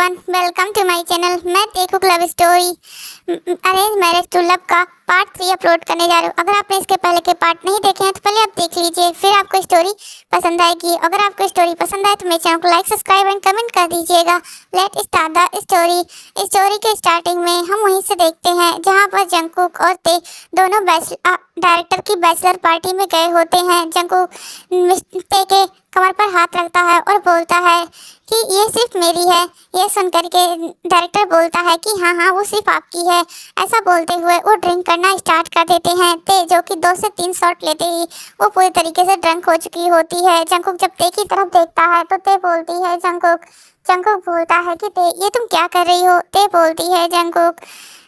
Everyone, welcome to my channel. मैं देखू love story arrange marriage to love का part 3 upload करने जा रही हूँ। अगर आपने इसके पहले के पार्ट नहीं देखे हैं तो पहले आप देख लीजिए, फिर आपको स्टोरी पसंद आएगी। अगर आपको स्टोरी पसंद आए तो मेरे चैनल को लाइक, सब्सक्राइब एंड कमेंट कर दीजिएगा। Let start the story. Story के स्टार्टिंग में हम वहीं से देखते हैं जहाँ पर जंगकुक और ते दोनों डायरेक्टर की बैचलर पार्टी में गए होते हैं। जंगकुक ते के कमर पर हाथ रखता है और बोलता है कि ये सिर्फ मेरी है। ये सुनकर के डायरेक्टर बोलता है कि हाँ हाँ वो सिर्फ आपकी है। ऐसा बोलते हुए वो ड्रिंक करना स्टार्ट कर देते हैं। ते जो कि 2 से 3 शॉट लेते ही वो पूरी तरीके से ड्रंक हो चुकी होती है। जंगकुक जब ते की तरफ देखता है तो ते बोलती है जंगकुक बोलता है कि ते ये तुम क्या कर रही हो। ते बोलती है जंगकुक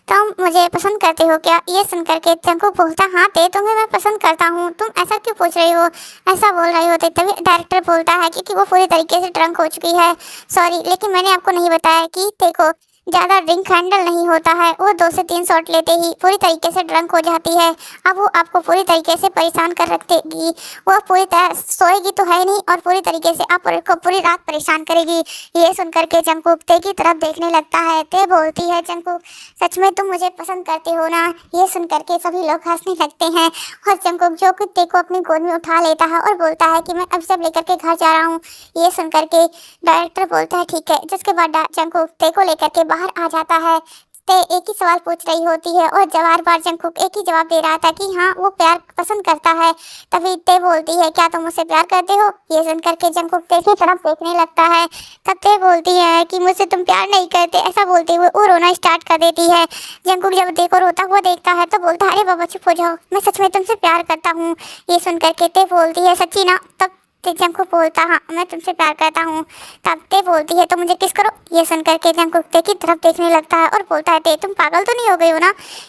तुम मुझे पसंद करते हो क्या। ये सुन करके जंगकुक बोलता हाँ ते तुम्हें मैं पसंद करता हूँ, तुम ऐसा क्यों पूछ रही हो, ऐसा बोल रही होते। तभी डायरेक्टर बोलता है क्योंकि वो पूरी तरीके से ड्रंक हो चुकी है। सॉरी, लेकिन मैंने आपको नहीं बताया कि ते को ज़्यादा ड्रिंक हैंडल नहीं होता है। वो 2 से 3 शॉट लेते ही पूरी तरीके से ड्रंक हो जाती है। अब वो आपको पूरी तरीके से परेशान कर रखेगी। वो पूरी तरह सोएगी तो है नहीं और पूरी तरीके से आप को पूरी रात परेशान करेगी। ये सुन करके जंगकुक ते की तरफ देखने लगता है। ते बोलती है जंगकुक सच में तुम मुझे पसंद करते हो ना। ये सुन करके सभी लोग हंसने लगते हैं और जंगकुक जो कि ते को अपनी गोद में उठा लेता है और बोलता है कि मैं अब सब लेकर के घर जा रहा हूँ। ये सुन करके डायरेक्टर बोलता है ठीक है। जिसके बाद जंगकुक ते को लेकर के बाहर आ जाता है। ते एक ही सवाल पूछ रही होती है और बार जंगकुक एक ही जवाब दे रहा था कि हाँ वो प्यार पसंद करता है। तभी ते बोलती है क्या तुम मुझसे प्यार करते हो। ये सुन करके जंगकुक ते की तरफ देखने लगता है। तब ते बोलती है कि मुझसे तुम प्यार नहीं करते। ऐसा बोलते हुए वो रोना स्टार्ट कर देती है। जंगकुक जब ते को रोता हुआ देखता है तो बोलता है अरे बाबा चुप हो जाओ, मैं सच में तुमसे प्यार करता हूँ। ये सुन करके ते बोलती है सच्ची ना। तब ते जंगकुक बोलता हाँ मैं तुमसे प्यार करता हूँ। तब ते बोलती है तो मुझे किस करो। ये सुन करके जंगकुक ते की तरफ देखने लगता है और बोलता है ते तुम पागल तो नहीं हो गई हो ना।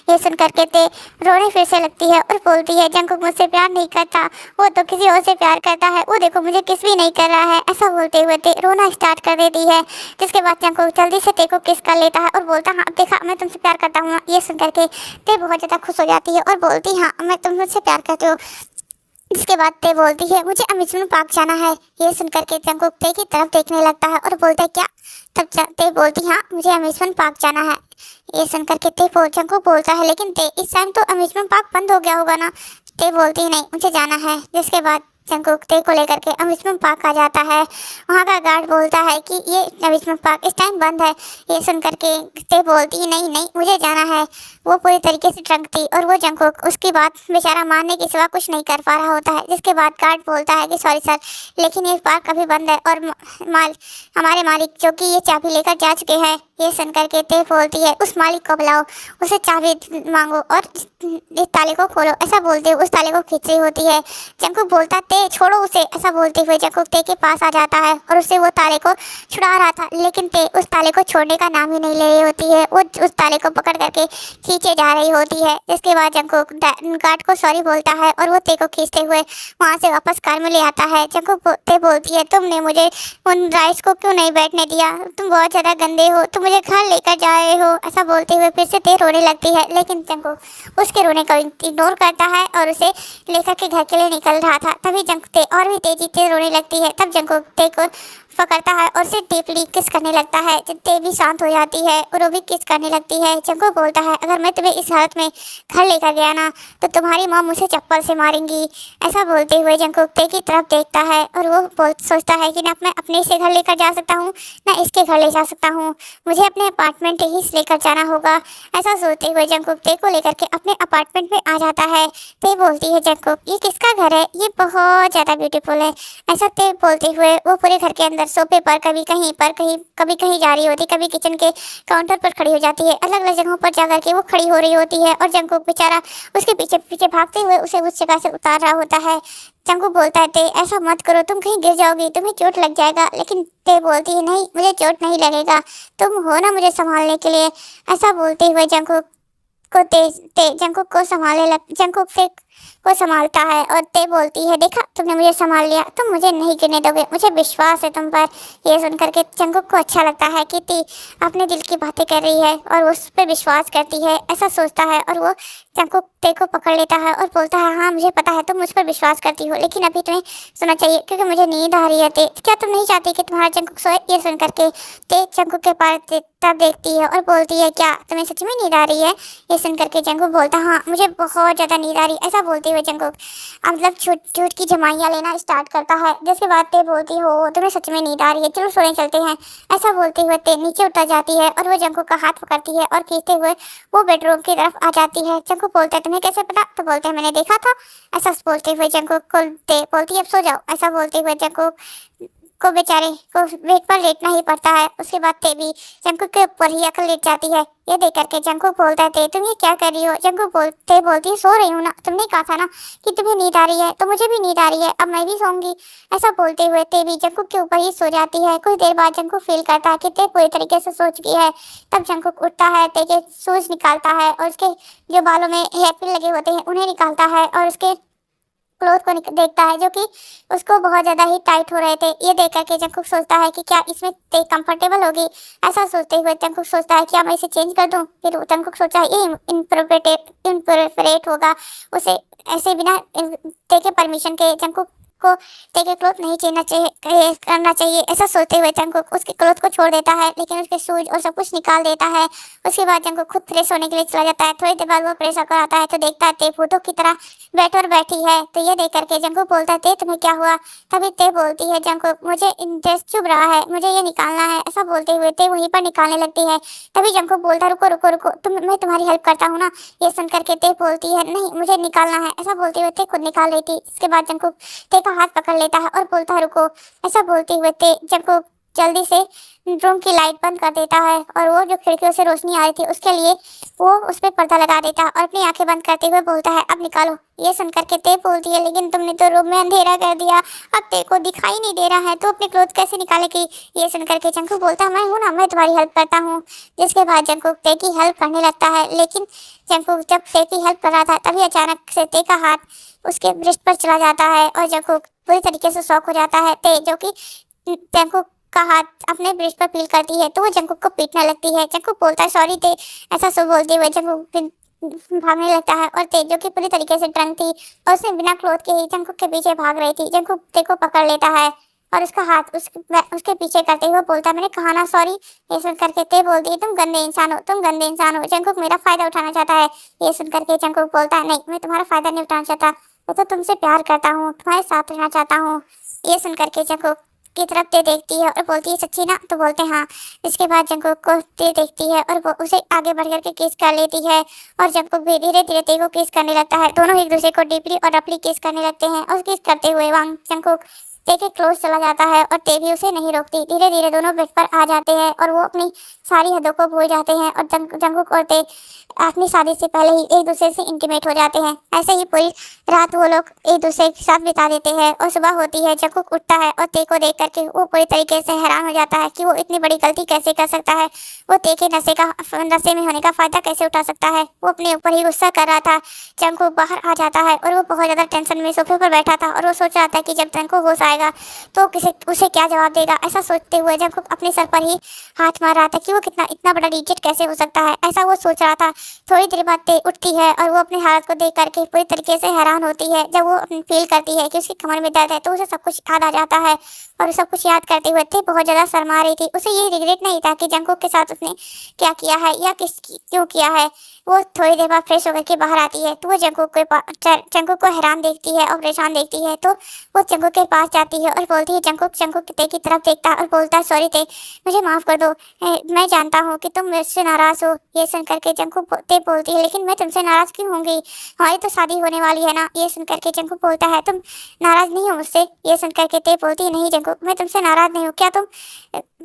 ये सुन करके ते रोने फिर से लगती है और बोलती है जंगकुक मुझसे प्यार नहीं करता, वो तो किसी और से प्यार करता है। वो देखो मुझे किस भी नहीं कर रहा है। ऐसा बोलते हुए ते रोना स्टार्ट कर देती है। जिसके बाद जंगकुक जल्दी से ते को किस कर लेता है और बोलता हाँ देखा मैं तुमसे प्यार करता हूँ। ये सुन करके ते बहुत ज़्यादा खुश हो जाती है और बोलती हाँ मैं तुम मुझसे प्यार करते हो। इसके बाद ते बोलती है मुझे अम्यूज़मेंट पार्क जाना है। ये सुनकर के जंगकुक ते की तरफ देखने लगता है और बोलता है क्या। तब ते बोलती हाँ मुझे अम्यूज़मेंट पार्क जाना है। ये सुनकर के जंगकुक बोलता है लेकिन ते इस टाइम तो अम्यूज़मेंट पार्क बंद हो गया होगा ना। ते बोलती है नहीं मुझे जाना है। जिसके बाद जंगकुक ते को लेकर के अम्यूज़मेंट पार्क आ जाता है। वहाँ का गार्ड बोलता है कि ये अम्यूज़मेंट पार्क इस टाइम बंद है। ये सुनकर के ते बोलती है नहीं नहीं मुझे जाना है। वो पूरी तरीके से ड्रंक थी और वो जंगकुक उसकी बात बेचारा मानने के सिवा कुछ नहीं कर पा रहा होता है। जिसके बाद गार्ड बोलता है कि सॉरी सर लेकिन ये पार्क अभी बंद है और हमारे मालिक जो कि ये चाबी लेकर जा चुके हैं। ये सुनकर के ते बोलती है उस मालिक को बुलाओ, उसे चाबी मांगो और इस ताले को खोलो। ऐसा बोलते हुए उस ताले को खींच रही होती है। जंगकुक बोलता ते छोड़ो उसे। ऐसा बोलते हुए जंगकुक ते के पास आ जाता है और उससे वो ताले को छुड़ा रहा था लेकिन ते उस ताले को छोड़ने का नाम ही नहीं ले रही होती है। वो उस ताले को पकड़ करके खींचे जा रही होती है। जिसके बाद जंगकुक गार्ड को सॉरी बोलता है और वो ते को खींचते हुए वहाँ से वापस कार में ले आता है। जंगकुक ते बोलती है तुमने मुझे उन राइड्स को क्यों नहीं बैठने दिया, तुम बहुत ज़्यादा गंदे हो, तुम मुझे घर लेकर जा रहे हो। ऐसा बोलते हुए फिर से ते रोने लगती है लेकिन जंगकुक उसके रोने को इग्नोर करता है और उसे लेकर के घर के लिए निकल रहा था। तभी जंगकुक ते और भी तेजी से रोने लगती है। तब जंगकुक ते को पकड़ता है और उसे डीपली किस करने लगता है। ते भी शांत हो जाती है और वो भी किस करने लगती है। जंगकुक बोलता है अगर मैं तुम्हें इस हालत में घर लेकर गया ना तो तुम्हारी माँ मुझे चप्पल से मारेंगी। ऐसा बोलते हुए जंगकुक ते की तरफ देखता है और वो सोचता है कि ना मैं अपने से घर लेकर जा सकता हूँ ना इसके घर ले जा सकता हूँ, मुझे अपने अपार्टमेंट ही लेकर जाना होगा। ऐसा सोचते हुए जंगकुक ते को लेकर के अपने अपार्टमेंट में आ जाता है। ते बोलती है जंगकुक ये किसका घर है, ये बहुत ज़्यादा ब्यूटीफुल है। ऐसा ते बोलते हुए वो पूरे घर के अंदर सोफे पर कभी कहीं पर कभी कहीं जा रही होती, कभी किचन के काउंटर पर खड़ी हो जाती है। अलग अलग जगहों पर जाकर के वो खड़ी हो रही होती है और जंगकुक बेचारा उसके पीछे पीछे भागते हुए उसे उस जगह से उतार रहा होता है। जंगकुक बोलता है ते ऐसा मत करो, तुम कहीं गिर जाओगी, तुम्हें चोट लग जाएगा। लेकिन ते बोलती है नहीं मुझे चोट नहीं लगेगा, तुम हो ना मुझे संभालने के लिए। ऐसा बोलते हुए जंगकुक को जंगकुक को संभालने लग जंगकुक से को संभालता है और ते बोलती है, देखा तुमने मुझे संभाल लिया, तुम मुझे नहीं गिरने दोगे, मुझे विश्वास है तुम पर। ये सुनकर के जंगकुक को अच्छा लगता है कि ती अपने दिल की बातें कर रही है और उस पर विश्वास करती है, ऐसा सोचता है। और वो जंगकुक ते को पकड़ लेता है और बोलता है, हाँ मुझे पता है तुम मुझ पर विश्वास करती हो, लेकिन अभी तुम्हें सोना चाहिए क्योंकि मुझे नींद आ रही है। ते, क्या तुम नहीं चाहती कि तुम्हारा जंगकुक सोए? ये सुन करके ते जंगकुक के पास तब देखती है और बोलती है, क्या तुम्हें सच में नींद आ रही है? ये सुन करके जंगकुक बोलता है, हाँ मुझे बहुत ज़्यादा नींद आ रही है। ऐसा बोलते हुए जंगकुक मतलब झूठ झूठ की जमाइयाँ लेना स्टार्ट करता है, जिसके बाद ते बोलती हो, तुम्हें सच में नींद आ रही है, चलो सोने चलते हैं। ऐसा बोलते हुए ते नीचे उतर जाती है और वो जंगकुक का हाथ पकड़ती है और खींचते हुए वो बेडरूम की तरफ आ जाती है। जंगकुक बोलता है, तुम्हें कैसे पता? तो बोलते हैं, मैंने देखा था। ऐसा बोलते हुए जंगकुक को ते बोलती है, अब सो जाओ। ऐसा बोलते हुए जंगकुक को बेचारे को बेड पर लेटना ही पड़ता है। उसके बाद ते भी जंगकुक के ऊपर ही आकर लेट जाती है। ये देख करके जंगकुक बोलता है, ते तुम ये क्या कर रही हो? जंगकुक बोलती है, सो रही हूँ ना, तुमने कहा था ना कि तुम्हें नींद आ रही है, तो मुझे भी नींद आ रही है, अब मैं भी सोऊंगी। ऐसा बोलते हुए ते भी जंगकुक के ऊपर ही सो जाती है। कुछ देर बाद जंगकुक फील करता है कि ते पूरी तरीके से सो चुकी है। तब जंगकुक उठता है, ते के शूज निकालता है और उसके जो बालों में हेयर पिन लगे होते हैं उन्हें निकालता है और उसके क्लोथ को देखता है जो कि उसको बहुत ज़्यादा ही टाइट हो रहे थे। ये देख करके जंगकुक सोचता है कि क्या इसमें ते कंफर्टेबल होगी। ऐसा सोचते हुए जंगकुक सोचता है, क्या मैं इसे चेंज कर दूं? फिर जंगकुक सोचता है ये इनप्रोप्रिएट होगा, उसे ऐसे बिना ते के परमिशन के जंगकुक को ते के क्लोथ नहीं चेंजना चाहिए करना चाहिए। ऐसा सोचते हुए जंगकुक उसके क्लोथ को छोड़ देता है, लेकिन उसके शूज और सब कुछ निकाल देता है। उसके बाद जंगकुक खुद फ्रेश होने के लिए चला जाता है। थोड़ी देर बाद वो फ्रेश होकर आता है तो देखता है ते भूतों की तरह बैठी है। तो ये देख करके जंगकुक बोलता है, ते तुम्हें क्या हुआ? तभी ते बोलती है, जंगकुक मुझे इंटरेस्ट चुभ रहा है, मुझे ये निकालना है। ऐसा बोलते हुए ते वहीं पर निकालने लगती है। तभी जंगकुक बोलता है, रुको रुको रुको, मैं तुम्हारी हेल्प करता हूँ ना। ये सुन करके ते बोलती है, नहीं मुझे निकालना है। ऐसा बोलते हुए ते खुद निकाल रही थी। इसके बाद जंगकुक ते का हाथ पकड़ लेता है और बोलता है, रुको। ऐसा बोलते हुए ते जंगकुक जल्दी से रूम की लाइट बंद कर देता है और वो जो खिड़कियों से रोशनी आ रही थी उसके लिए वो उस पर पर्दा लगा देता है और अपनी आंखें बंद करते हुए बोलता है, अब निकालो। ये सुनकर के ते बोलती है, लेकिन तुमने तो रूम में अंधेरा कर दिया, अब ते को दिखाई नहीं दे रहा है, तो अपने क्लोथ कैसे निकालेगी? ये सुनकर के जंगकुक बोलता है, मैं हूँ ना, मैं तुम्हारी हेल्प करता हूँ। जिसके बाद जंगकुक ते की हेल्प करने लगता है। लेकिन जंगकुक जब ते की हेल्प कर रहा था तभी अचानक से ते का हाथ उसके ब्रेस्ट पर चला जाता है और जंगकुक पूरी तरीके से शॉक हो जाता है। ते जो कि जंगकुक का हाथ अपने ब्रेस्ट पर फील करती है तो वो जंगकुक को पीटने लगती है। जंगकुक बोलता है, सॉरी ते। ऐसा सब बोलते हुए जंगकुक फिर भागने लगता है और ते जो कि पूरी तरीके से ड्रंक थी और उसने बिना क्लोथ के ही जंगकुक के पीछे भाग रही थी। जंगकुक ते को पकड़ लेता है और उसका हाथ उसके पीछे करते हुए बोलता है, मैंने कहा ना सॉरी। ये सुन करके ते बोलती है, तुम गंदे इंसान हो, तुम गंदे इंसान हो। जंगकुक मेरा फायदा उठाना चाहता है। ये सुन करके जंगकुक बोलता है, नहीं मैं तुम्हारा फायदा नहीं उठाना चाहता, मैं तो तुमसे प्यार करता हूँ, तुम्हारे साथ रहना चाहता हूँ। ये सुन करके जंगकुक की तरफ ते देखती है और बोलती है, सच्ची ना? तो बोलते हैं हाँ। इसके बाद जंगकुक को ते देखती है और वो उसे आगे बढ़ करके किस कर लेती है और जंगकुक भी धीरे धीरे ते को किस करने लगता है। दोनों एक दूसरे को डीपली और रफली किस करने लगते हैं और किस करते हुए वांग जंगकुक ते के क्लोज चला जाता है और ते भी उसे नहीं रोकती। धीरे धीरे दोनों बेड पर आ जाते हैं और वो अपनी सारी हदों को भूल जाते हैं और जंगकुक और ते अपनी शादी से पहले ही एक दूसरे से इंटीमेट हो जाते हैं। ऐसे ही पूरी रात वो लोग एक दूसरे के साथ बिता देते हैं और सुबह होती है। जंगकुक उठता है और ते को देख करके वो पूरी तरीके से हैरान हो जाता है कि वो इतनी बड़ी गलती कैसे कर सकता है। वो ते के नशे में होने का फायदा कैसे उठा सकता है। वो अपने ऊपर ही गुस्सा कर रहा था। जंगकुक बाहर आ जाता है और वो बहुत ज़्यादा टेंशन में सोफे पर बैठा था और वो सोच रहा था कि जब जंगकुक होश आएगा तो उसे क्या जवाब देगा। ऐसा सोचते हुए जंगकुक अपने सर पर ही हाथ मार रहा था कि वो इतना बड़ा इडियट कैसे हो सकता है। ऐसा वो सोच रहा था। थोड़ी देर बाद ते उठती है और वो अपने हालत को देख करके पूरी तरीके से हैरान होती है। जब वो फील करती है कि उसकी कमर में दर्द है तो उसे सब कुछ याद आ जाता है और सब कुछ याद करते हुए ते बहुत ज़्यादा शर्मा रही थी। उसे ये रिग्रेट नहीं था कि जंगकुक के साथ उसने क्या किया है या क्यों किया है। वो थोड़ी देर बाद फ्रेश होकर के बाहर आती है तो वो जंगकुक को हैरान देखती है और परेशान देखती है। तो वो जंगकुक के पास जाती है और बोलती है, जंगकुक ते की तरफ देखता है और बोलता है, सॉरी ते, मुझे माफ़ कर दो, मैं जानता हूँ कि तुम मुझसे नाराज़ हो। ये सुन करके जंगकुक ते बोलती है, लेकिन मैं तुमसे नाराज़ क्यों होंगी, हमारी तो शादी होने वाली है ना। ये सुन करके जंगकुक बोलता है, तुम नाराज़ नहीं हो मुझसे। ये सुन करके ते बोलती है, नहीं जंगकुक, मैं तुमसे नाराज़ नहीं हूँ। क्या तुम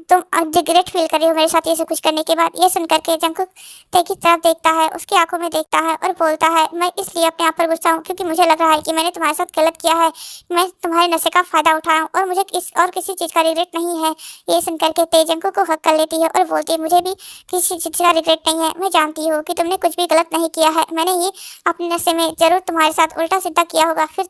रिग्रेट फील कर रही हो मेरे साथ ये सब कुछ करने के बाद? ये सुन करके जंगकुक ते की तरफ देखता है, उसकी आंखों में देखता है और बोलता है, मैं इसलिए अपने आप पर गुस्सा हूँ क्योंकि मुझे लग रहा है कि मैंने तुम्हारे साथ गलत किया है। मैं तुम्हारे नशे का फायदा फ़ायदा उठा रहा हूँ और मुझे किसी चीज़ का रिग्रेट नहीं है। ये सुन कर के ते जंकुक को हक कर लेती है और बोलती है, मुझे भी किसी चीज़ का रिग्रेट नहीं है। मैं जानती हूँ कि तुमने कुछ भी गलत नहीं किया है। मैंने ये अपने नशे में ज़रूर तुम्हारे साथ उल्टा-सीधा किया होगा, फिर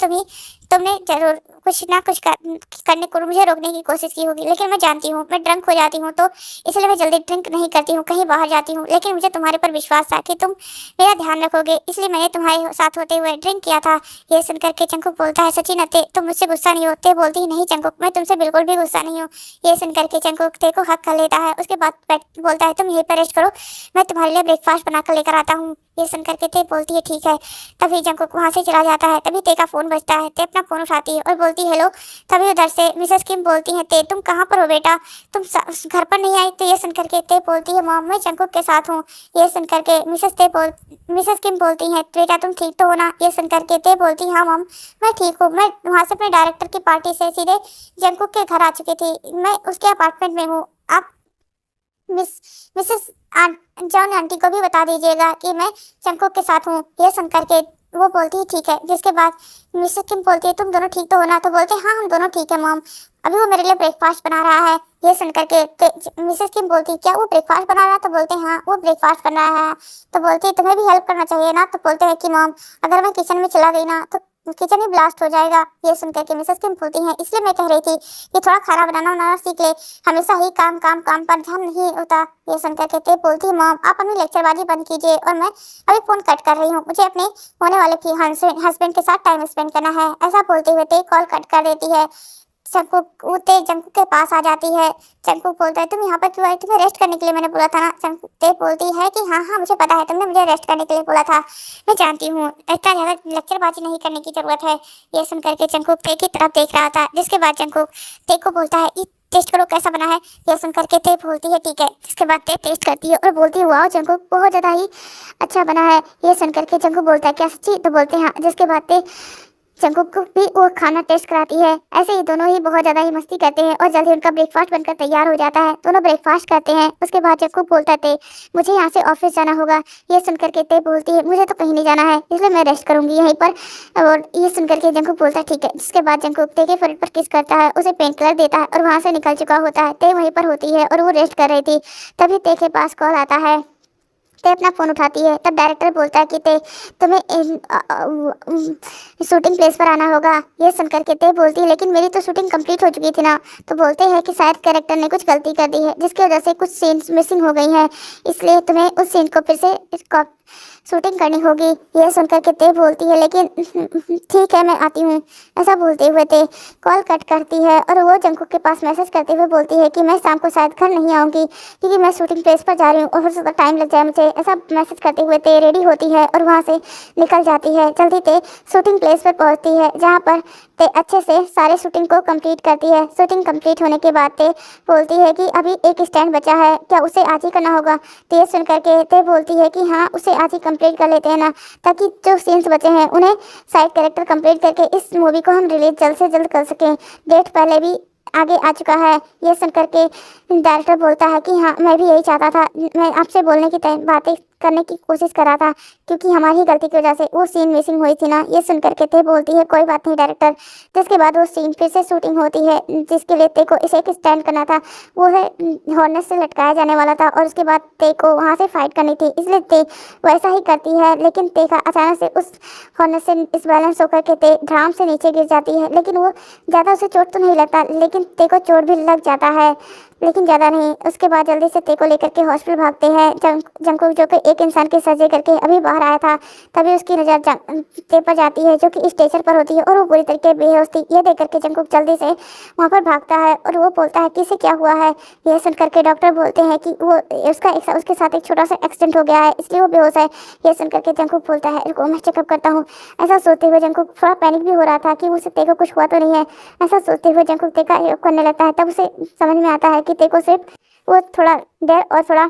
तुमने ज़रूर कुछ ना कुछ करने को मुझे रोकने की कोशिश की होगी, लेकिन मैं जानती हूँ मैं ड्रंक हो जाती हूँ, तो इसलिए मैं जल्दी ड्रिंक नहीं करती हूँ, कहीं बाहर जाती हूँ। लेकिन मुझे तुम्हारे पर विश्वास था कि तुम मेरा ध्यान रखोगे, इसलिए मैंने तुम्हारे साथ होते हुए ड्रिंक किया था। ये सुन कर के जंकुक बोलता है, सची नते तुम मुझसे गुस्सा नहीं होते? बोलती है, नहीं जंकुक, मैं तुमसे बिल्कुल भी गुस्सा नहीं हूँ। ये सुन कर के जंकुक ते को हक कर लेता है। उसके बाद बोलता है, तुम यहीं पर रेस्ट करो, मैं तुम्हारे लिए ब्रेकफास्ट बना कर लेकर आता हूँ। ये सुन करके ते बोलती है, ठीक है। तभी जंकुक वहाँ से चला जाता है। तभी ते का फ़ोन बजता है। ते अपना फ़ोन उठाती है और बोलती है, हेलो। तभी उधर से मिसेस किम बोलती हैं, ते तुम कहाँ पर हो बेटा, तुम घर पर नहीं आई? तो ये सुन करके ते बोलती है, मॉम मैं जंकुक के साथ हूँ। ये सुन करके मिसेस किम बोलती हैं, बेटा तुम ठीक तो हो ना? ये सुन करके ते बोलती, हाँ मॉम मैं ठीक हूँ। मैं वहाँ से अपने डायरेक्टर की पार्टी से सीधे जंकुक के घर आ चुकी थी। मैं उसके अपार्टमेंट में हूँ। आप मिस मिसेस जॉन आंटी को भी बता दीजिएगा कि मैं जंकुक के साथ हूँ। ये सुन करके वो बोलती है, ठीक है। जिसके बाद मिसेस किम बोलती है, तुम दोनों ठीक तो हो ना? तो बोलते हैं, हाँ हम दोनों ठीक है मॉम, अभी वो मेरे लिए ब्रेकफास्ट बना रहा है। ये सुन करके मिसेस किम बोलती है, क्या वो ब्रेकफास्ट बना रहा है? तो बोलते हैं, हाँ वो ब्रेकफास्ट बना रहा है। तो बोलती है, तुम्हें भी हेल्प करना चाहिए ना? तो बोलते हैं कि मॉम अगर मैं किचन में चला गई ना तो किचन ही ब्लास्ट हो जाएगा। ये सुन करके मिसेस किम बोलती हैं, इसलिए मैं कह रही थी कि थोड़ा खाना बनाना बनाना सीख ले, हमेशा ही काम काम काम पर ध्यान नहीं होता। ये सुन करके ते बोलती है, मॉम आप अपनी लेक्चरबाजी बंद कीजिए और मैं अभी फ़ोन कट कर रही हूँ, मुझे अपने होने वाले हस्बैंड के साथ टाइम स्पेंड करना है। ऐसा बोलते हुए ते कॉल कट कर देती है। जंकुक के पास आ जाती है। जंकुक बोलता है, तुम यहाँ पर क्यों आई? तुम्हें रेस्ट करने के लिए मैंने बोला था ना? ते बोलती है कि हाँ हाँ मुझे पता है, तुमने मुझे रेस्ट करने के लिए बोला था, मैं जानती हूँ, इतना ज़्यादा लेक्चरबाजी नहीं करने की ज़रूरत है। ये सुन करके जंकुक ते की तरफ देख रहा था। जिसके बाद जंकुक ते को बोलता है, टेस्ट करो कैसा बना है। ये सुन करके ते बोलती है, ठीक है। जिसके बाद ते टेस्ट करती है और बोलती है, वाह जंकुक बहुत ज़्यादा ही अच्छा बना है। ये सुन करके जंकुक बोलता है, क्या सच्ची? तो बोलते हैं हाँ। जिसके बाद ते जंकुक को भी वो खाना टेस्ट कराती है। ऐसे ही दोनों ही बहुत ज़्यादा ही मस्ती करते हैं और जल्दी उनका ब्रेकफास्ट बनकर तैयार हो जाता है। दोनों ब्रेकफास्ट करते हैं। उसके बाद जंकुक बोलता है, मुझे यहाँ से ऑफिस जाना होगा। ये सुनकर के ते बोलती है, मुझे तो कहीं नहीं जाना है, इसलिए मैं रेस्ट करूँगी यहीं पर। और ये सुनकर के जंकुक बोलता है, ठीक है। जिसके बाद जंकुक ते के फोrehead पर किस करता है, उसे पेन कलर देता है और वहाँ से निकल चुका होता है। ते वहीं पर होती है और वो रेस्ट कर रही थी। तभी ते के पास कॉल आता है। ते अपना फ़ोन उठाती है। तब डायरेक्टर बोलता है कि ते तुम्हें शूटिंग प्लेस पर आना होगा। ये सुन करके ते बोलती है, लेकिन मेरी तो शूटिंग कंप्लीट हो चुकी थी ना? तो बोलते हैं कि शायद कैरेक्टर ने कुछ गलती कर दी है, जिसकी वजह से कुछ सीन्स मिसिंग हो गई हैं, इसलिए तुम्हें उस सीन को फिर से शूटिंग करनी होगी। ये सुन करके ते बोलती है, लेकिन ठीक है मैं आती हूँ। ऐसा बोलते हुए ते कॉल कट करती है और वो जंकुक के पास मैसेज करते हुए बोलती है कि मैं शाम को शायद घर नहीं आऊँगी, क्योंकि मैं शूटिंग प्लेस पर जा रही हूँ और फिर ज़्यादा टाइम लग जाए मुझे। ऐसा मैसेज करते हुए ते रेडी होती है और वहाँ से निकल जाती है। जल्दी ते शूटिंग प्लेस पर पहुँचती है, जहाँ पर ते अच्छे से सारे शूटिंग को कंप्लीट करती है। शूटिंग कंप्लीट होने के बाद ते बोलती है कि अभी एक स्टैंड बचा है, क्या उसे आज ही करना होगा? तो ये सुन करके ते बोलती है कि हाँ उसे आज ही कंप्लीट कर लेते हैं ना, ताकि जो सीन्स बचे हैं उन्हें साइड कैरेक्टर कंप्लीट करके इस मूवी को हम रिलीज जल्द से जल्द कर सकें। डेट पहले भी आगे आ चुका है। ये सुन करके डायरेक्टर बोलता है कि हाँ मैं भी यही चाहता था, मैं आपसे बोलने की बातें करने की कोशिश कर रहा था, क्योंकि हमारी गलती की वजह से वो सीन मिसिंग हुई थी ना। ये सुन करके ते बोलती है, कोई बात नहीं डायरेक्टर। जिसके बाद वो सीन फिर से शूटिंग होती है, जिसके लिए ते को इसे एक स्टैंड करना था, वो है हॉर्नेस से लटकाया जाने वाला था और उसके बाद ते को वहाँ से फाइट करनी थी, इसलिए ते वैसा ही करती है। लेकिन ते का अचानक से उस हॉर्नेस से इस बैलेंस होकर के ते ड्राम से नीचे गिर जाती है। लेकिन वो ज़्यादा उसे चोट तो नहीं लगता, लेकिन ते को चोट भी लग जाता है, लेकिन ज़्यादा नहीं। उसके बाद जल्दी से ते को लेकर के हॉस्पिटल भागते हैं। जंकुक जो कि एक इंसान की सर्जरी करके अभी बाहर आया था, तभी उसकी नज़र ते पर जाती है, जो कि स्टेशन पर होती है और वो पूरी तरीके बेहोश थी। ये देख करके जंकुक जल्दी से वहाँ पर भागता है और वो बोलता है कि इसे क्या हुआ है। यह सुन करके डॉक्टर बोलते हैं कि वो उसके साथ एक छोटा सा एक्सीडेंट हो गया है, इसलिए वो बेहोश है। ये सुन करके जंकुक बोलता है, रुको मैं चेकअप करता हूँ। ऐसा सोचते हुए जंकुक थोड़ा पैनिक भी हो रहा था कि उसे ते को कुछ हुआ तो नहीं है। ऐसा सोचते हुए जंकुक ते का करने लगता है। तब उसे समझ में आता है कि ते को सिर्फ वो थोड़ा देर और थोड़ा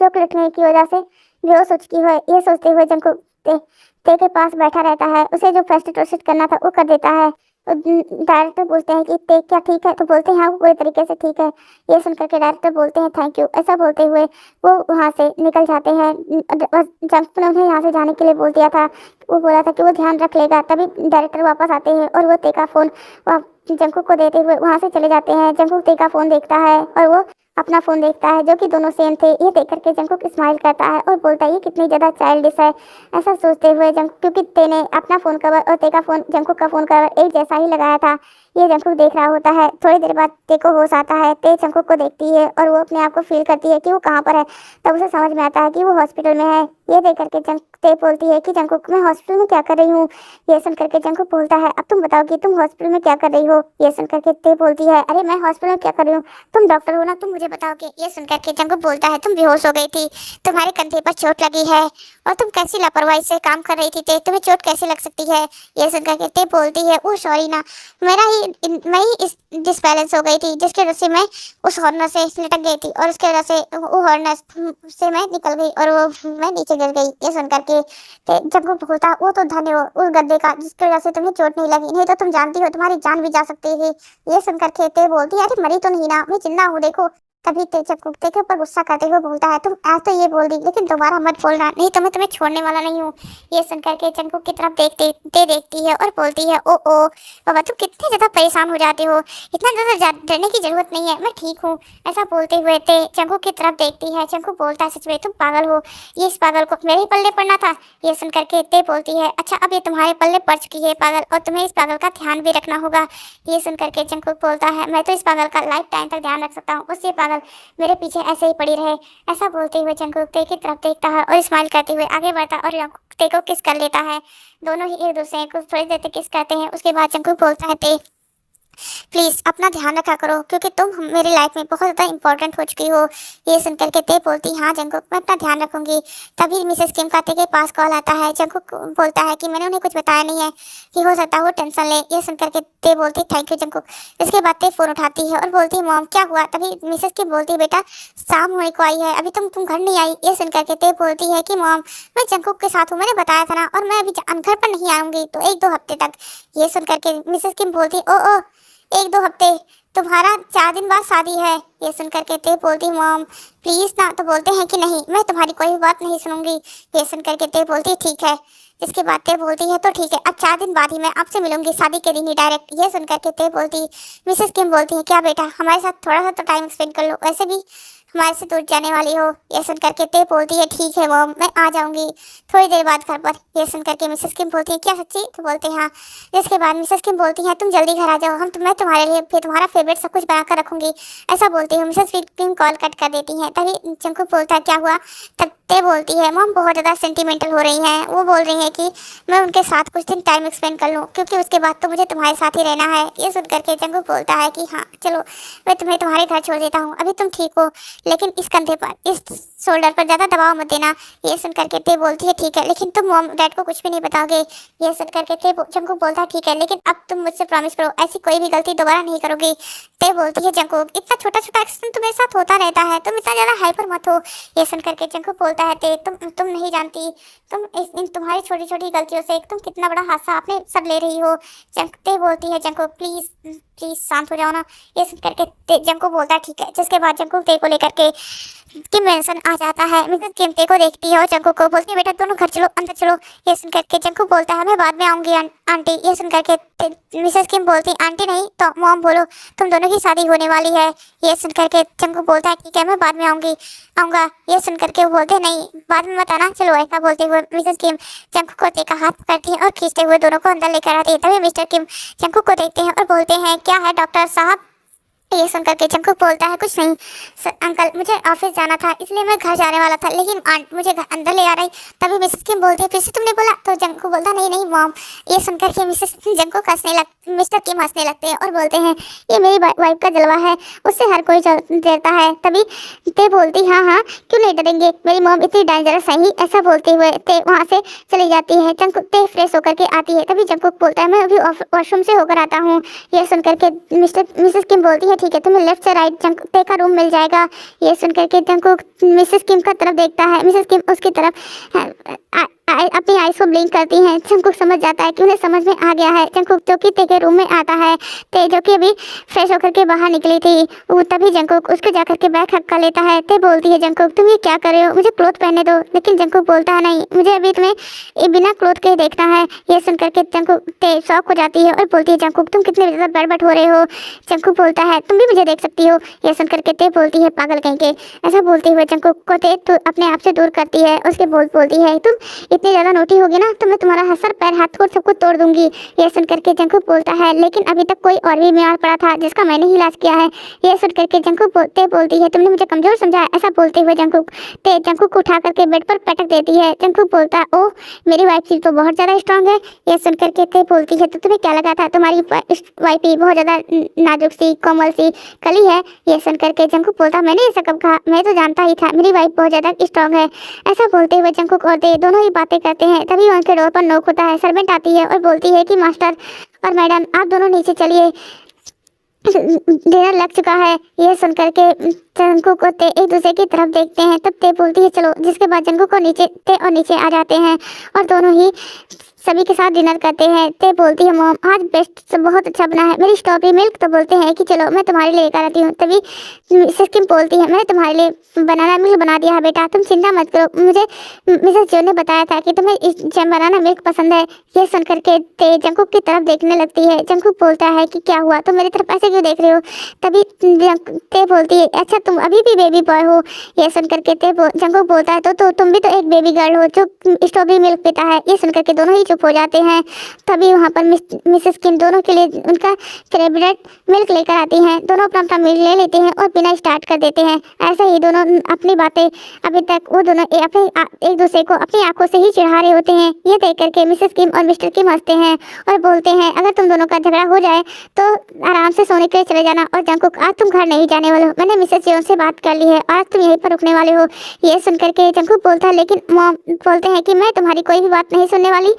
चॉकलेट लेने की वजह से बेहोश हो चुकी है। ये सोचते हुए जंकुक ते के पास बैठा रहता है, उसे जो फर्स्ट एड सेट करना था वो कर देता है। डायरेक्टर बोलते हैं कि ते क्या ठीक है? तो बोलते हैं हाँ वो पूरी तरीके से ठीक है। ये सुनकर के डायरेक्टर बोलते हैं थैंक यू। ऐसा बोलते हुए वो वहाँ से निकल जाते हैं। जंकुक ने उन्हें यहाँ से जाने के लिए बोल दिया था, वो बोला था कि वो ध्यान रख लेगा। तभी डायरेक्टर वापस आते हैं और वो ते का फ़ोन जंकुक को देते हुए वहाँ से चले जाते हैं। जंकुक ते का फ़ोन देखता है और वो अपना फ़ोन देखता है जो कि दोनों सेम थे। ये देख करके जंकुक स्माइल करता है और बोलता है ये कितनी ज़्यादा चाइल्डिश है। ऐसा सोचते हुए जंकुक, क्योंकि ते ने अपना फ़ोन कवर और ते का फ़ोन, जंकुक का फ़ोन कवर एक जैसा ही लगाया था, ये जंकुक देख रहा होता है। थोड़ी देर बाद ते को होश आता है। ते जंकुक को देखती है और वो अपने आप को फील करती है कि वो कहाँ पर है। तब उसे समझ में आता है कि वो हॉस्पिटल में है। ये देख करके ते बोलती है कि जंकुक मैं हॉस्पिटल में क्या कर रही हूँ। ये सुन करके जंकुक बोलता है अब तुम बताओ कि तुम हॉस्पिटल में क्या कर रही हो। ये सुन करके ते बोलती है अरे मैं हॉस्पिटल में क्या कर रही हूँ, तुम डॉक्टर हो ना, तुम मुझे बताओगे। ये सुन करके जंकुक बोलता है तुम बेहोश हो गई थी, तुम्हारे कंधे पर चोट लगी है और तुम कैसी लापरवाही से काम कर रही थी ते, तुम्हें चोट कैसे लग सकती है। ये सुन करके ते बोलती है ओ सॉरी ना, मैं ही इस डिसबैलेंस हो गई थी जिसकी वजह से मैं उस हॉर्नर से लटक गई थी और उसकी वजह से वो हॉर्नर से मैं निकल गई और वो मैं नीचे गिर गई। ये सुन करके जब वो बोलता वो तो धन्य हो उस गद्दे का जिसकी वजह से तुम्हें चोट नहीं लगी, नहीं तो तुम जानती हो तुम्हारी जान भी जा सकती थी। ये सुनकर ते बोलती है अरे मरी तो नहीं ना, मैं जिंदा हूँ देखो। तभी ते जंकुक ते के ऊपर गुस्सा करते हुए बोलता है तुम ऐसा तो ये बोल दी लेकिन दोबारा मत बोलना, नहीं तो मैं तुम्हें छोड़ने वाला नहीं हूँ। ये सुनकर के जंकुक की तरफ देखती है और बोलती है ओ बाबा तुम कितने ज्यादा परेशान हो जाते हो, इतना ज्यादा डरने की जरूरत नहीं है, मैं ठीक हूँ। ऐसा बोलते हुए ते जंकुक की तरफ देखती है। जंकुक बोलता है सच में तुम पागल हो, ये इस पागल को मेरे ही पल्ले पड़ना था। ये सुनकर के ते बोलती है अच्छा अब ये तुम्हारे पल्ले पड़ चुकी है पागल, और तुम्हें इस पागल का ध्यान भी रखना होगा। ये सुनकर के जंकुक बोलता है मैं तो इस पागल का लाइफ टाइम तक ध्यान रख सकता हूँ, बस ये पागल मेरे पीछे ऐसे ही पड़ी रहे। ऐसा बोलते हुए जंकुक ते की तरफ देखता है और स्माइल करते हुए आगे बढ़ता और जंकुक ते को किस कर लेता है। दोनों ही एक दूसरे को थोड़ी देर तक किस करते हैं। उसके बाद जंकुक बोलता है ते प्लीज अपना ध्यान रखा करो क्योंकि तुम मेरी लाइफ में बहुत ज़्यादा इंपॉर्टेंट हो चुकी हो। ये सुनकर के ते बोलती हाँ जंकुक मैं अपना ध्यान रखूंगी। तभी मिसेस किम का ते के पास कॉल आता है। जंकुक बोलता है कि मैंने उन्हें कुछ बताया नहीं है कि हो सकता है वो टेंशन ले। ये सुनकर के ते बोलती थैंक यू जंकुक। इसके बाद ते फ़ोन उठाती है और बोलती है मॉम क्या हुआ। तभी मिसेस किम बोलती है बेटा शाम होने को आई है अभी तुम घर नहीं आई। ये सुनकर के ते बोलती है कि मॉम मैं जंकुक के साथ हूँ, मैंने बताया था ना, और मैं अभी घर पर नहीं आऊँगी तो 1-2 हफ्ते तक। ये सुनकर के मिसेस किम बोलती ओ 1-2 हफ्ते, तुम्हारा 4 दिन बाद शादी है। ये सुनकर के ते बोलती मॉम प्लीज ना, तो बोलते हैं कि नहीं मैं तुम्हारी कोई बात नहीं सुनूंगी। ये सुनकर के ते बोलती ठीक है। इसके बाद ते बोलती है तो ठीक है अब 4 दिन बाद ही मैं आपसे मिलूंगी, शादी के दिन ही डायरेक्ट। ये सुनकर के ते बोलती मिसेस किम बोलती है क्या बेटा हमारे साथ थोड़ा सा तो टाइम स्पेंड कर लो, वैसे भी हमारे से दूर जाने वाली हो। ये सुनकर के ते बोलती है ठीक है मॉम मैं आ जाऊंगी थोड़ी देर बाद घर पर। ये सुनकर के मिसेस किम बोलती है क्या सच्ची, तो बोलते हैं हाँ। इसके बाद मिसेस किम बोलती है तुम जल्दी घर आ जाओ, मैं तुम्हारे लिए फिर तुम्हारा फेवरेट सब कुछ बना कर रखूंगी। ऐसा बोलती हूँ मिसेस किम कॉल कट कर देती हैं। तभी जंकुक बोलता है क्या हुआ। तब ते बोलती है मॉम बहुत ज़्यादा सेंटिमेंटल हो रही हैं, वो बोल रही है कि मैं उनके साथ कुछ दिन टाइम स्पेंड कर लूँ क्योंकि उसके बाद तो मुझे तुम्हारे साथ ही रहना है। ये सुनकर के जंकुक बोलता है कि हाँ चलो मैं तुम्हें तुम्हारे घर छोड़ देता हूँ, अभी तुम ठीक हो लेकिन इस कंधे पर इस शोल्डर पर ज़्यादा दबाव मत देना। ये सुनकर के ते बोलती है ठीक है लेकिन तुम मॉम डैड को कुछ भी नहीं बताओगे। ये सुनकर के ते जंकुक बोलता है ठीक है लेकिन अब तुम मुझसे प्रॉमिस करो ऐसी कोई भी गलती दोबारा नहीं करोगी। ते बोलती है जंकुक इतना छोटा छोटा एक्सीडेंट तुम्हारे साथ होता रहता है, तुम इतना ज़्यादा हाइपर मत हो। ये सुनकर के जंकुक बोलता है ते तुम नहीं जानती इन तुम्हारी छोटी छोटी गलतियों से तुम कितना बड़ा हादसा आपने सब ले रही हो। ते बोलती है जंकुक प्लीज प्लीज शांत हो जाओ ना। ये सुनकर के जंकुक बोलता है ठीक है। जिसके बाद जंकुक ते को लेकर के किम मेंशन आ जाता है। मिसेस किम ते को देखती है और जंकुक को बोलती है बेटा दोनों घर चलो अंदर चलो। ये सुनकर के जंकुक बोलता है मैं बाद में आऊंगी आंटी। ये सुनकर के मिसेस किम बोलती आंटी नहीं तो मॉम बोलो तुम दोनों की शादी होने वाली है। ये सुनकर के जंकुक बोलता है ठीक है मैं बाद में आऊंगा। ये सुनकर के वो बोलते नहीं बाद में मत आना चलो। ऐसा बोलते हुए मिसेस किम जंकुक को ते का हाथ पकड़ती है और खींचते हुए दोनों को अंदर लेकर आती है। तभी मिस्टर किम जंकुक को देखते हैं और बोलते हैं क्या है डॉक्टर साहब। ये सुनकर के जंकुक बोलता है कुछ नहीं अंकल मुझे ऑफिस जाना था इसलिए मैं घर जाने वाला था लेकिन आंट मुझे घर अंदर ले आ रही। तभी मिसेस किम बोलती है फिर से तुमने बोला, तो जंकुक बोलता नहीं नहीं मॉम। ये सुनकर के मिस्टर किम हंसने लगते हैं और बोलते हैं ये मेरी वाइफ का जलवा है, उससे हर कोई डरता है। तभी ते बोलती हाँ हाँ क्यों नहीं डरेंगे, मेरी मॉम इतनी डेंजरस है ही। ऐसा बोलते हुए ते वहाँ से चली जाती है। जंकुक ते फ्रेश होकर के आती है। तभी जंकुक बोलता है मैं अभी वॉशरूम से होकर आता हूँ। ये सुनकर के मिसेस किम बोलती है ठीक है तुम्हें लेफ्ट से राइट जंकुक ते का रूम मिल जाएगा। ये सुनकर के जंकुक मिसेस किम का तरफ देखता है। मिसेस किम उसकी तरफ अपनी आईज को ब्लिंक करती हैं। जंगकुक समझ जाता है कि उन्हें समझ में आ गया है। जंगकुक जो कि ते के रूम में आता है। ते जो कि अभी फ्रेश होकर के बाहर निकली थी, वो तभी जंगकुक उसको जाकर के बैग हक कर लेता है। ते बोलती है जंगकुक तुम ये क्या कर रहे हो, मुझे क्लोथ पहनने दो। लेकिन जंगकुक बोलता है नहीं, मुझे अभी तुम्हें बिना क्लोथ के देखना है। ये सुन करके जंगकुक ते शॉक हो जाती है और बोलती है जंगकुक तुम कितने ज़्यादा बड़बड़ हो रहे हो। जंगकुक बोलता है तुम भी मुझे देख सकती हो। ये सुन करके ते बोलती है पागल कहीं के। ऐसा बोलते हुए जंगकुक को ते तो अपने आप से दूर करती है। उसके बोलती है तुम इतनी ज़्यादा नोटी होगी ना तो मैं तुम्हारा सर पैर हाथ को सबको तोड़ दूंगी। ये सुन करके जंगकुक बोलता है लेकिन अभी तक कोई और भी बीमार पड़ा था जिसका मैंने ही इलाज किया है। ये सुन करके जंगकुक बोलती है तुमने मुझे कमजोर समझा है। ऐसा बोलते हुए जंगकुक को उठा करके बेड पर पटक देती है। जंगकुक बोलता है ओह मेरी वाइफ तो बहुत ज़्यादा स्ट्रांग है। ये सुन करके ते बोलती है तो तुम्हें क्या लगा था तुम्हारी वाइफ बहुत ज़्यादा नाजुक सी कोमल सी कली है। ये सुन करके जंगकुक बोलता मैंने ऐसा कब कहा, मैं तो जानता ही था मेरी वाइफ बहुत ज़्यादा स्ट्रांग है। ऐसा बोलते हुए जंगकुक और ते दोनों ही बातें करते हैं। तभी उनके डोर पर नोक होता है। सर्वेंट आती है और बोलती है कि मास्टर और मैडम आप दोनों नीचे चलिए, डिनर लग चुका है। ये सुन करके जंगकुक और ते एक दूसरे की तरफ देखते हैं। तब ते बोलती है चलो, जिसके बाद जंगकुक और ते और नीचे आ जाते हैं और दोनों ही सभी के साथ डिनर करते हैं। ते बोलती है मॉम आज बेस्ट बहुत अच्छा बना है मेरी स्ट्रॉबेरी मिल्क। तो बोलते हैं कि चलो मैं तुम्हारे लिए लेकर आती हूँ। तभी मिसेस किम बोलती है मैंने तुम्हारे लिए बनाना मिल्क बना दिया है बेटा, तुम चिंता मत करो। मुझे मिसेस जो ने बताया था कि तुम्हें इस बनाना मिल्क पसंद है। ये सुन करके ते जंगकुक की तरफ देखने लगती है। जंगकुक बोलता है कि क्या हुआ, तुम मेरी तरफ ऐसे क्यों देख रहे हो। तभी ते बोलती है अच्छा तुम अभी भी बेबी बॉय हो। ये सुन करके जंगकुक बोलता है तो तुम भी तो एक बेबी गर्ल हो जो स्ट्रॉबेरी मिल्क पीता है। ये सुन करके दोनों ही चुप हो जाते हैं। तभी वहाँ पर मिसेस किम दोनों के लिए उनका फेवरेट मिल्क लेकर आती हैं। दोनों अपना अपना मिल्क ले लेते हैं और पीना स्टार्ट कर देते हैं। ऐसे ही दोनों अपनी बातें अभी तक वो दोनों एक दूसरे को अपनी आंखों से ही चिढ़ा रहे होते हैं। ये देख करके मिसेस किम और मिस्टर किम हंसते हैं और बोलते हैं अगर तुम दोनों का झगड़ा हो जाए तो आराम से सोने के लिए चले जाना। और जंगकुक आज तुम घर नहीं जाने वाले हो, मैंने मिसेस जेओन से बात कर ली है, आज तुम यहीं पर रुकने वाले हो। ये सुन करके जंगकुक बोलता है लेकिन मॉम बोलते हैं कि मैं तुम्हारी कोई भी बात नहीं सुनने वाली,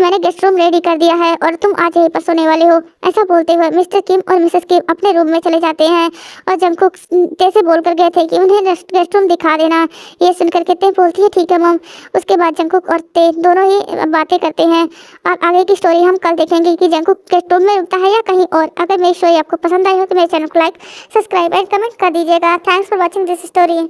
मैंने गेस्ट रूम रेडी कर दिया है और तुम आज यहीं पर सोने वाले हो। ऐसा बोलते हुए मिस्टर किम और मिसेस किम अपने रूम में चले जाते हैं और जंगकुक जैसे बोल कर गए थे कि उन्हें गेस्ट रूम दिखा देना। ये सुनकर के ते बोलती है ठीक है मॉम। उसके बाद जंगकुक और ते दोनों ही बातें करते हैं और आगे की स्टोरी हम कल देखेंगे कि जंगकुक गेस्ट रूम में रुकता है या कहीं और। अगर मेरी स्टोरी आपको पसंद आई हो तो मेरे चैनल को लाइक सब्सक्राइब एंड कमेंट कर दीजिएगा। Thanks for watching this story.